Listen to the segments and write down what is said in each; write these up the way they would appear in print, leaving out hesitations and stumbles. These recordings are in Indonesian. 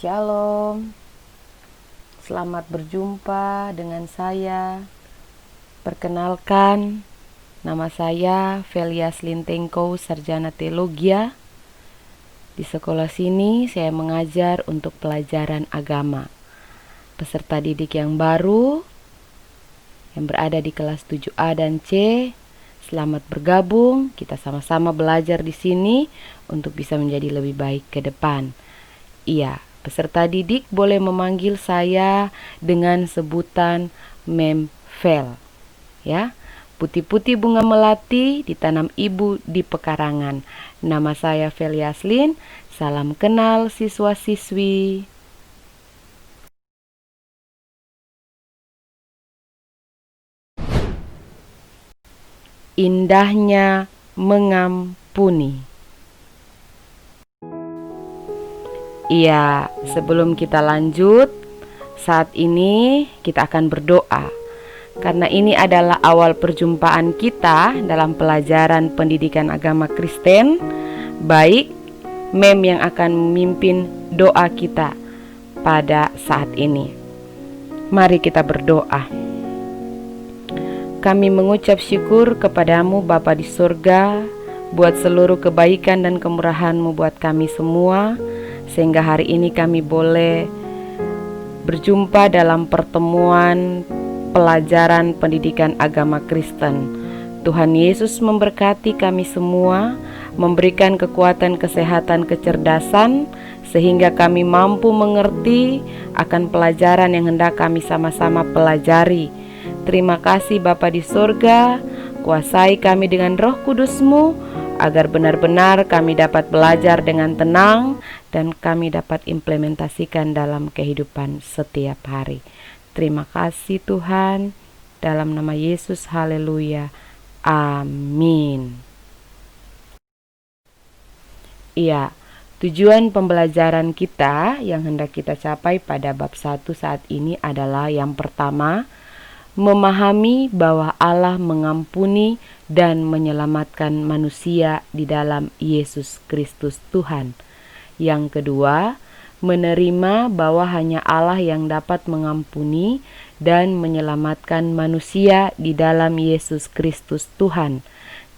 Shalom, selamat berjumpa dengan saya. Perkenalkan, nama saya Felias Lintengko, Sarjana Teologia. Di sekolah sini saya mengajar untuk pelajaran agama. Peserta didik yang baru yang berada di kelas 7A dan C, selamat bergabung. Kita sama-sama belajar di sini untuk bisa menjadi lebih baik ke depan. Iya, peserta didik boleh memanggil saya dengan sebutan Mem Fel. Ya, putih-putih bunga melati ditanam ibu di pekarangan. Nama saya Fel Yaslin. Salam kenal siswa-siswi. Indahnya mengampuni. Iya, sebelum kita lanjut, saat ini kita akan berdoa. Karena ini adalah awal perjumpaan kita dalam pelajaran pendidikan agama Kristen. Baik, Mem yang akan memimpin doa kita pada saat ini. Mari kita berdoa. Kami mengucap syukur kepadamu Bapa di surga, buat seluruh kebaikan dan kemurahan-Mu buat kami semua, sehingga hari ini kami boleh berjumpa dalam pertemuan pelajaran pendidikan agama Kristen. Tuhan Yesus memberkati kami semua, memberikan kekuatan, kesehatan, kecerdasan, sehingga kami mampu mengerti akan pelajaran yang hendak kami sama-sama pelajari. Terima kasih Bapa di surga, kuasai kami dengan Roh Kudus-Mu, agar benar-benar kami dapat belajar dengan tenang dan kami dapat implementasikan dalam kehidupan setiap hari. Terima kasih Tuhan, dalam nama Yesus, haleluya, amin. Iya, tujuan pembelajaran kita yang hendak kita capai pada bab 1 saat ini adalah yang pertama, memahami bahwa Allah mengampuni dan menyelamatkan manusia di dalam Yesus Kristus Tuhan. Yang kedua, menerima bahwa hanya Allah yang dapat mengampuni dan menyelamatkan manusia di dalam Yesus Kristus Tuhan.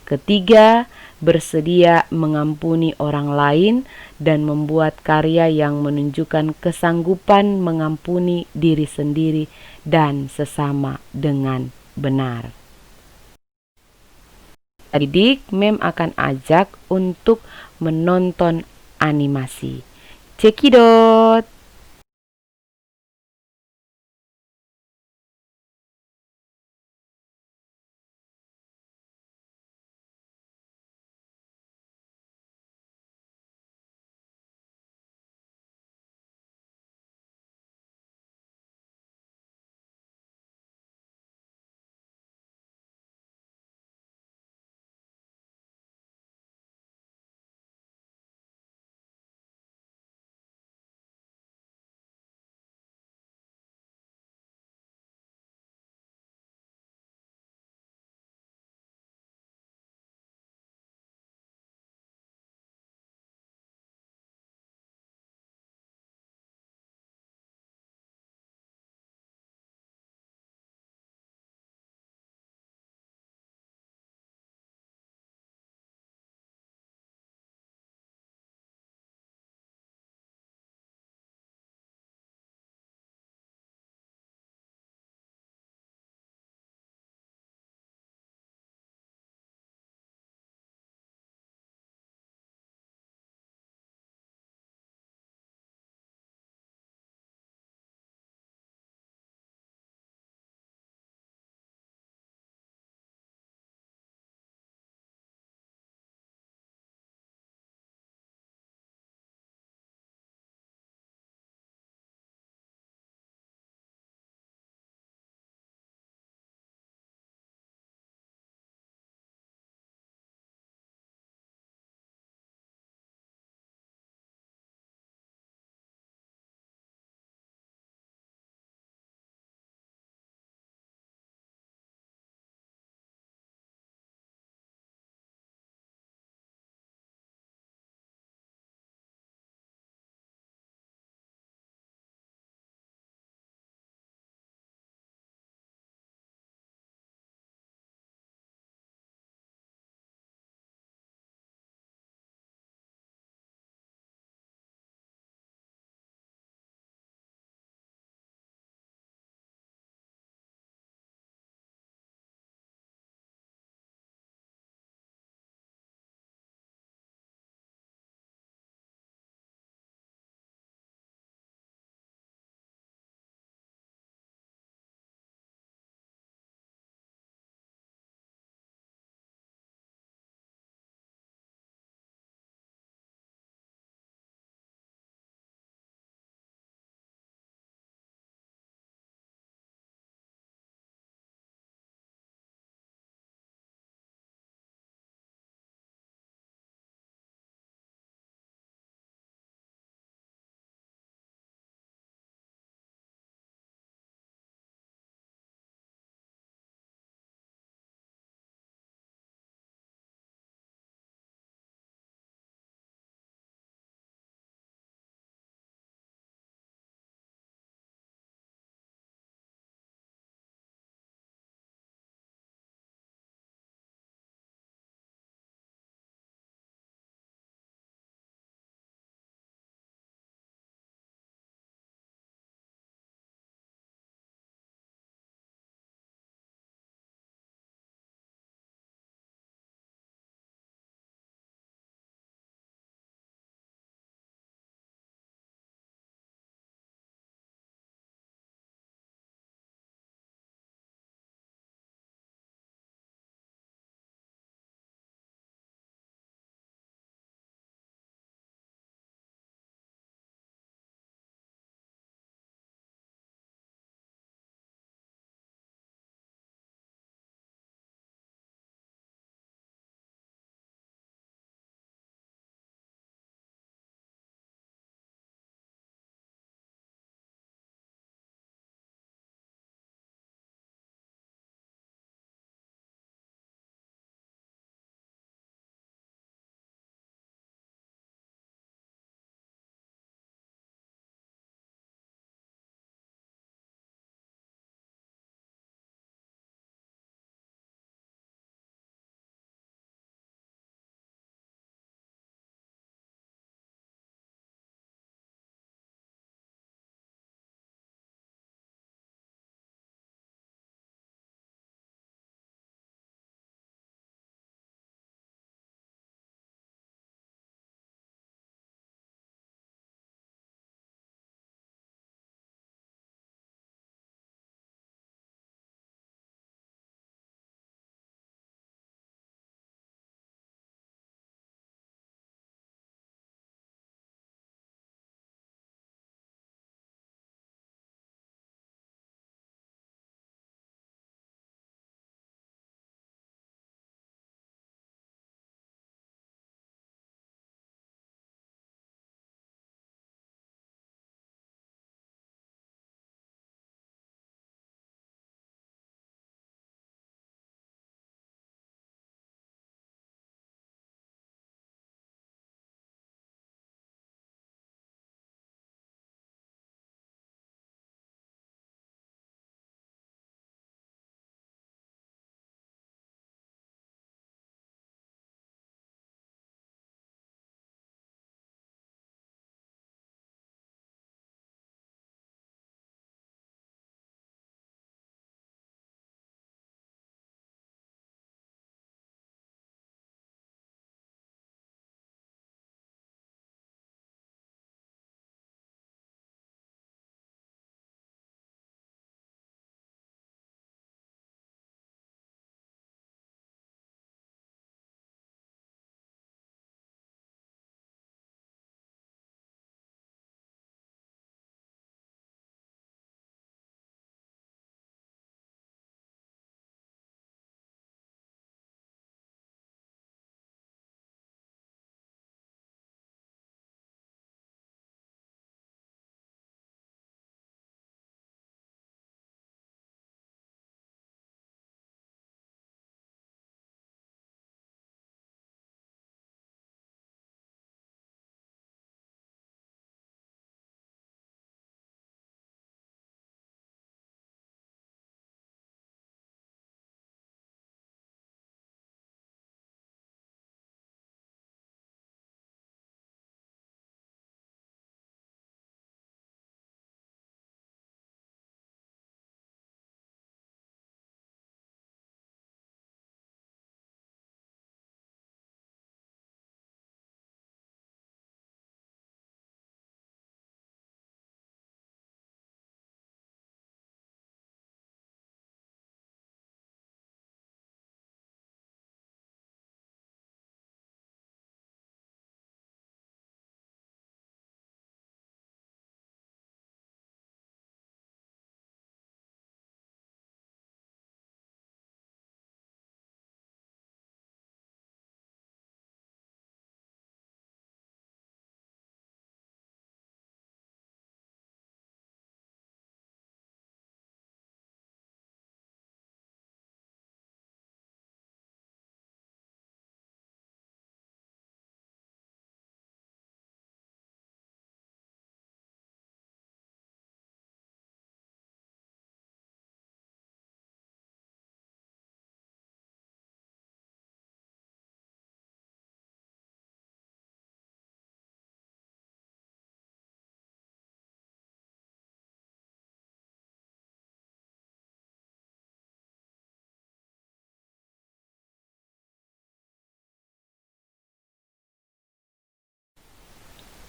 Ketiga, bersedia mengampuni orang lain dan membuat karya yang menunjukkan kesanggupan mengampuni diri sendiri dan sesama dengan benar. Didik, Mem akan ajak untuk menonton animasi. Cekidot!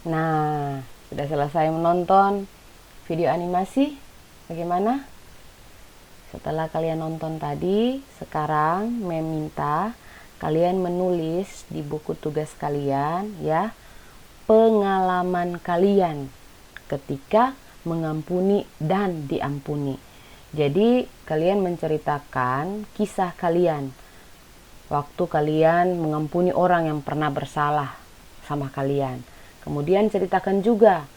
Nah, sudah selesai menonton video animasi? Bagaimana? Setelah kalian nonton tadi, sekarang meminta kalian menulis di buku tugas kalian ya, pengalaman kalian ketika mengampuni dan diampuni. Jadi kalian menceritakan kisah kalian waktu kalian mengampuni orang yang pernah bersalah sama kalian. Kemudian ceritakan juga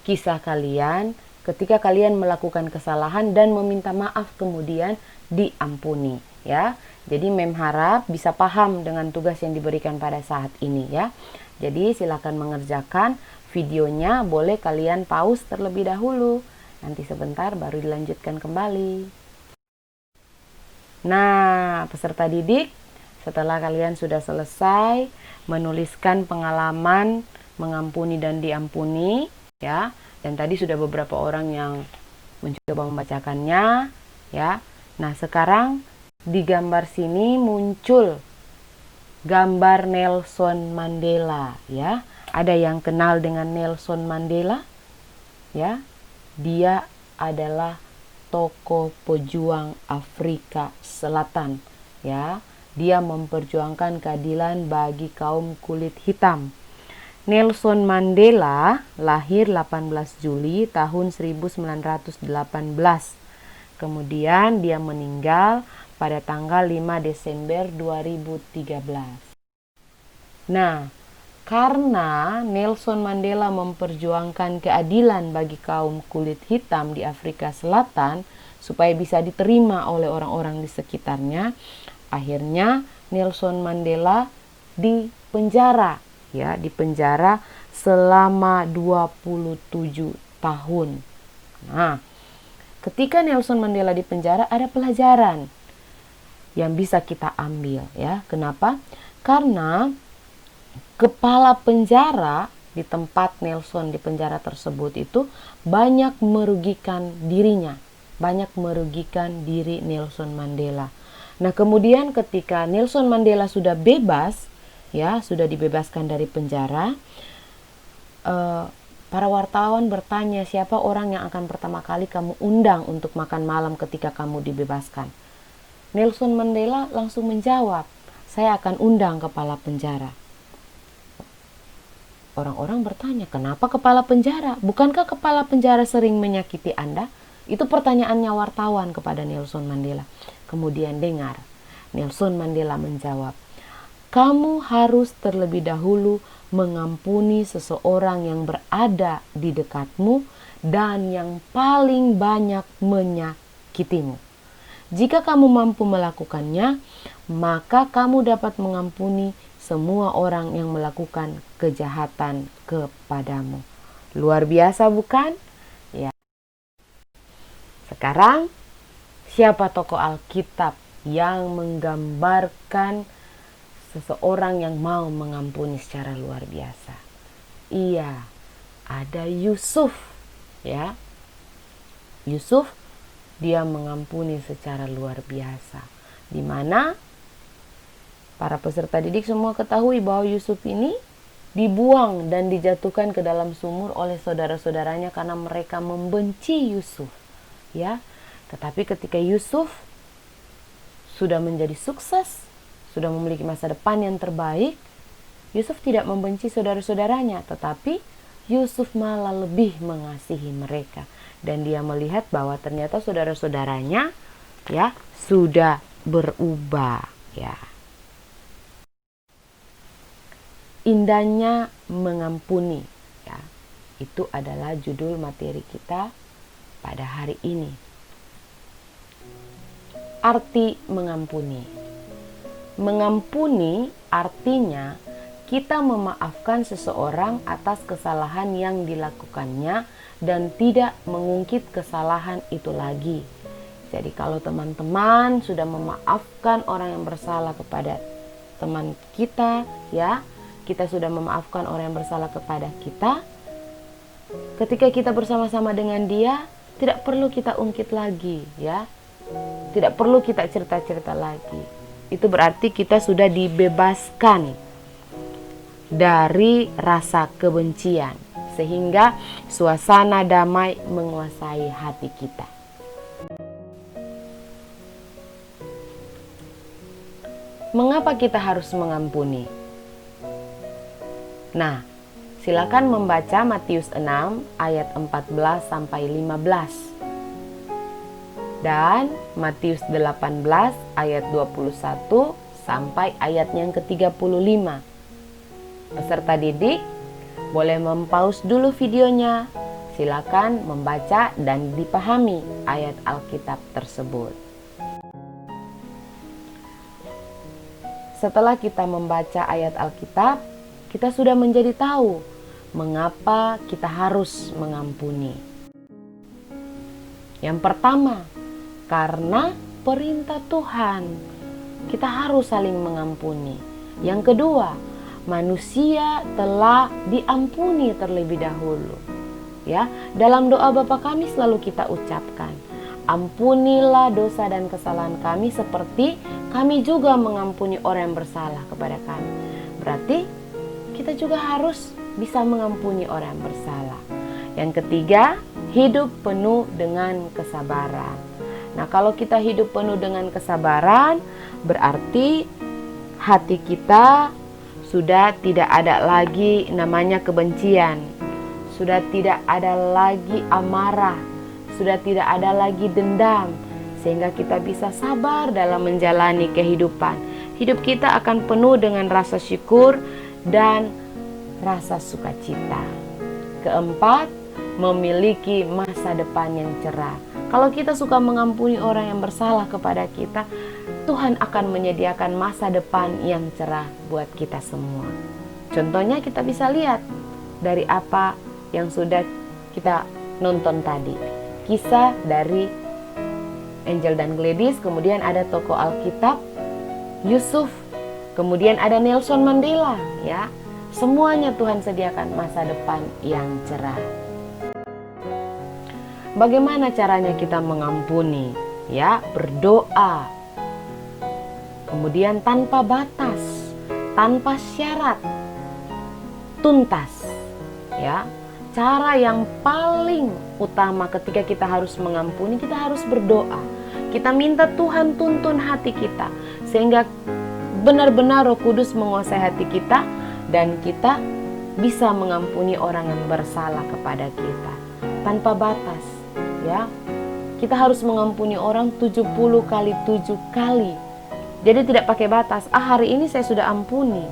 kisah kalian ketika kalian melakukan kesalahan dan meminta maaf kemudian diampuni ya. Jadi Mem harap bisa paham dengan tugas yang diberikan pada saat ini ya. Jadi silakan mengerjakan videonya, boleh kalian pause terlebih dahulu. Nanti sebentar baru dilanjutkan kembali. Nah, peserta didik, setelah kalian sudah selesai menuliskan pengalaman mengampuni dan diampuni ya, dan tadi sudah beberapa orang yang mencoba membacakannya ya. Nah, sekarang di gambar sini muncul gambar Nelson Mandela ya. Ada yang kenal dengan Nelson Mandela? Ya. Dia adalah tokoh pejuang Afrika Selatan ya. Dia memperjuangkan keadilan bagi kaum kulit hitam. Nelson Mandela lahir 18 Juli tahun 1918. Kemudian dia meninggal pada tanggal 5 Desember 2013. Nah, karena Nelson Mandela memperjuangkan keadilan bagi kaum kulit hitam di Afrika Selatan supaya bisa diterima oleh orang-orang di sekitarnya, akhirnya Nelson Mandela dipenjara ya, dipenjara selama 27 tahun. Nah, ketika Nelson Mandela dipenjara ada pelajaran yang bisa kita ambil ya. Kenapa? Karena kepala penjara di tempat Nelson di penjara tersebut itu banyak merugikan dirinya, banyak merugikan diri Nelson Mandela. Nah, kemudian ketika Nelson Mandela sudah bebas, ya, sudah dibebaskan dari penjara, para wartawan bertanya, siapa orang yang akan pertama kali kamu undang untuk makan malam ketika kamu dibebaskan? Nelson Mandela langsung menjawab, saya akan undang kepala penjara. Orang-orang bertanya, kenapa kepala penjara? Bukankah kepala penjara sering menyakiti Anda? Itu pertanyaannya wartawan kepada Nelson Mandela. Kemudian dengar, Nelson Mandela menjawab, kamu harus terlebih dahulu mengampuni seseorang yang berada di dekatmu dan yang paling banyak menyakitimu. Jika kamu mampu melakukannya, maka kamu dapat mengampuni semua orang yang melakukan kejahatan kepadamu. Luar biasa bukan? Ya. Sekarang, siapa tokoh Alkitab yang menggambarkan seseorang yang mau mengampuni secara luar biasa? Iya, ada Yusuf, ya. Yusuf, dia mengampuni secara luar biasa. Di mana para peserta didik semua ketahui bahwa Yusuf ini dibuang dan dijatuhkan ke dalam sumur oleh saudara-saudaranya karena mereka membenci Yusuf, ya. Tetapi ketika Yusuf sudah menjadi sukses, sudah memiliki masa depan yang terbaik, Yusuf tidak membenci saudara-saudaranya, tetapi Yusuf malah lebih mengasihi mereka, dan dia melihat bahwa ternyata saudara-saudaranya ya sudah berubah, ya. Indahnya mengampuni, ya. Itu adalah judul materi kita pada hari ini. Arti mengampuni. Mengampuni artinya kita memaafkan seseorang atas kesalahan yang dilakukannya dan tidak mengungkit kesalahan itu lagi. Jadi kalau teman-teman sudah memaafkan orang yang bersalah kepada teman kita, ya, kita sudah memaafkan orang yang bersalah kepada kita, ketika kita bersama-sama dengan dia, tidak perlu kita ungkit lagi, ya. Tidak perlu kita cerita-cerita lagi. Itu berarti kita sudah dibebaskan dari rasa kebencian, sehingga suasana damai menguasai hati kita. Mengapa kita harus mengampuni? Nah, silakan membaca Matius 6 ayat 14 sampai 15 dan Matius 18 ayat 21 sampai ayat yang ke-35. Peserta didik boleh mempause dulu videonya. Silakan membaca dan dipahami ayat Alkitab tersebut. Setelah kita membaca ayat Alkitab, kita sudah menjadi tahu mengapa kita harus mengampuni. Yang pertama, karena perintah Tuhan, kita harus saling mengampuni. Yang kedua, manusia telah diampuni terlebih dahulu. Ya, dalam doa Bapa kami selalu kita ucapkan, ampunilah dosa dan kesalahan kami seperti kami juga mengampuni orang yang bersalah kepada kami. Berarti kita juga harus bisa mengampuni orang yang bersalah. Yang ketiga, hidup penuh dengan kesabaran. Nah, kalau kita hidup penuh dengan kesabaran, berarti hati kita sudah tidak ada lagi namanya kebencian. Sudah tidak ada lagi amarah. Sudah tidak ada lagi dendam. Sehingga kita bisa sabar dalam menjalani kehidupan. Hidup kita akan penuh dengan rasa syukur dan rasa sukacita. Keempat, memiliki masa depan yang cerah. Kalau kita suka mengampuni orang yang bersalah kepada kita, Tuhan akan menyediakan masa depan yang cerah buat kita semua. Contohnya kita bisa lihat dari apa yang sudah kita nonton tadi. Kisah dari Angel dan Gladys, kemudian ada tokoh Alkitab Yusuf, kemudian ada Nelson Mandela, ya. Semuanya Tuhan sediakan masa depan yang cerah. Bagaimana caranya kita mengampuni? Ya, berdoa. Kemudian tanpa batas, tanpa syarat, tuntas. Ya. Cara yang paling utama ketika kita harus mengampuni, kita harus berdoa. Kita minta Tuhan tuntun hati kita sehingga benar-benar Roh Kudus menguasai hati kita dan kita bisa mengampuni orang yang bersalah kepada kita tanpa batas, ya. Kita harus mengampuni orang 70 kali 7 kali. Jadi tidak pakai batas. Hari ini saya sudah ampuni.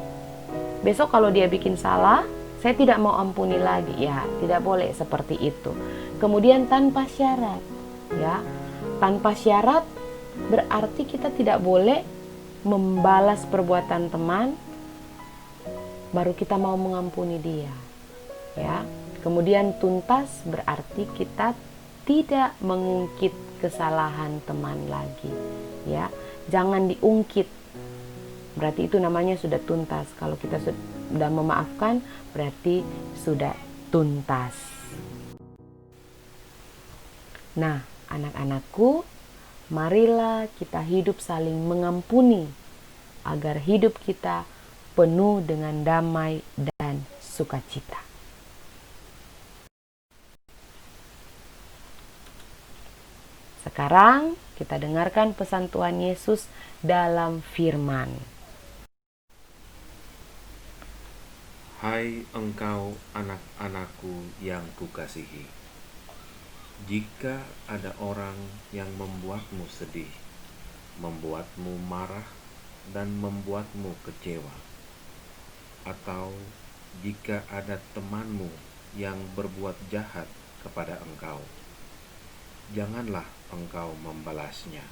Besok kalau dia bikin salah, saya tidak mau ampuni lagi. Ya, tidak boleh seperti itu. Kemudian tanpa syarat, ya. Tanpa syarat berarti kita tidak boleh membalas perbuatan teman baru kita mau mengampuni dia. Ya. Kemudian tuntas berarti kita tidak mengungkit kesalahan teman lagi. Ya. Jangan diungkit. Berarti itu namanya sudah tuntas. Kalau kita sudah memaafkan, berarti sudah tuntas. Nah, anak-anakku, marilah kita hidup saling mengampuni agar hidup kita penuh dengan damai dan sukacita. Sekarang kita dengarkan pesan Tuhan Yesus dalam firman. Hai engkau anak-anakku yang kukasihi, jika ada orang yang membuatmu sedih, membuatmu marah, dan membuatmu kecewa, atau jika ada temanmu yang berbuat jahat kepada engkau, janganlah engkau membalasnya,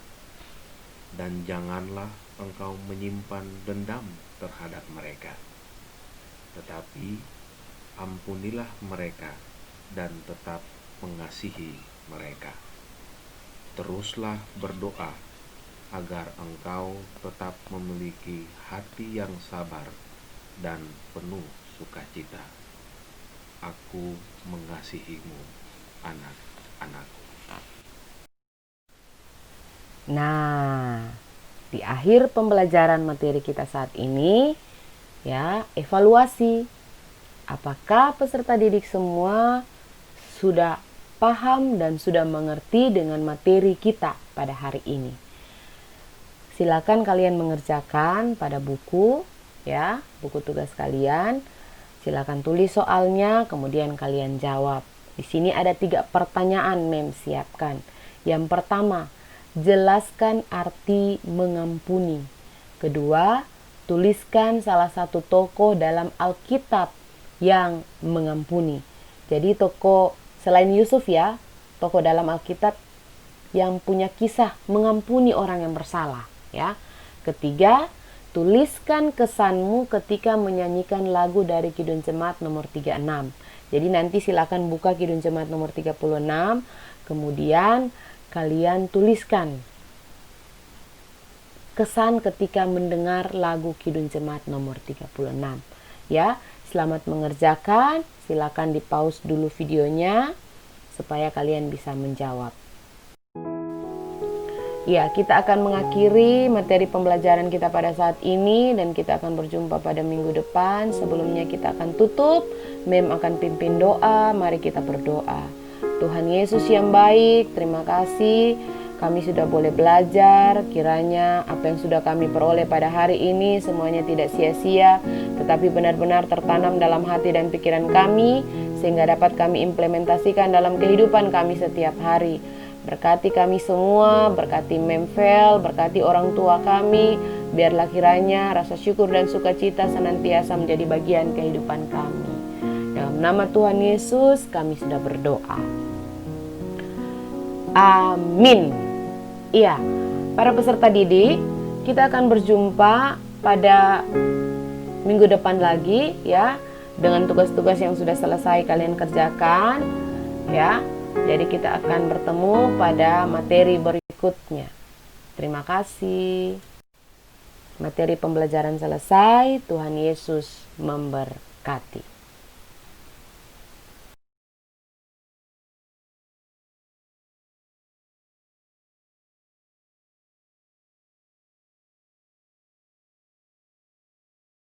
dan janganlah engkau menyimpan dendam terhadap mereka. Tetapi ampunilah mereka dan tetap mengasihi mereka. Teruslah berdoa agar engkau tetap memiliki hati yang sabar dan penuh sukacita. Aku mengasihimu, anak-anakku. Nah, di akhir pembelajaran materi kita saat ini, ya, evaluasi. Apakah peserta didik semua sudah paham dan sudah mengerti dengan materi kita pada hari ini? Silakan kalian mengerjakan pada buku, ya, buku tugas kalian. Silakan tulis soalnya, kemudian kalian jawab. Di sini ada 3 pertanyaan Mem siapkan. Yang pertama, jelaskan arti mengampuni. Kedua, tuliskan salah satu tokoh dalam Alkitab yang mengampuni. Jadi tokoh selain Yusuf ya, tokoh dalam Alkitab yang punya kisah mengampuni orang yang bersalah, ya. Ketiga, tuliskan kesanmu ketika menyanyikan lagu dari Kidung Jemaat nomor 36. Jadi nanti silakan buka Kidung Jemaat nomor 36, kemudian kalian tuliskan kesan ketika mendengar lagu Kidung Jemaat nomor 36. Ya, selamat mengerjakan. Silakan di-pause dulu videonya supaya kalian bisa menjawab. Ya, kita akan mengakhiri materi pembelajaran kita pada saat ini dan kita akan berjumpa pada minggu depan. Sebelumnya kita akan tutup, Mem akan pimpin doa. Mari kita berdoa. Tuhan Yesus yang baik, terima kasih kami sudah boleh belajar. Kiranya apa yang sudah kami peroleh pada hari ini semuanya tidak sia-sia, tetapi benar-benar tertanam dalam hati dan pikiran kami, sehingga dapat kami implementasikan dalam kehidupan kami setiap hari. Berkati kami semua, berkati Memvel, berkati orang tua kami. Biarlah kiranya rasa syukur dan sukacita senantiasa menjadi bagian kehidupan kami. Dalam nama Tuhan Yesus kami sudah berdoa. Amin. Iya, para peserta didik, kita akan berjumpa pada minggu depan lagi ya, dengan tugas-tugas yang sudah selesai kalian kerjakan ya. Jadi kita akan bertemu pada materi berikutnya. Terima kasih. Materi pembelajaran selesai. Tuhan Yesus memberkati.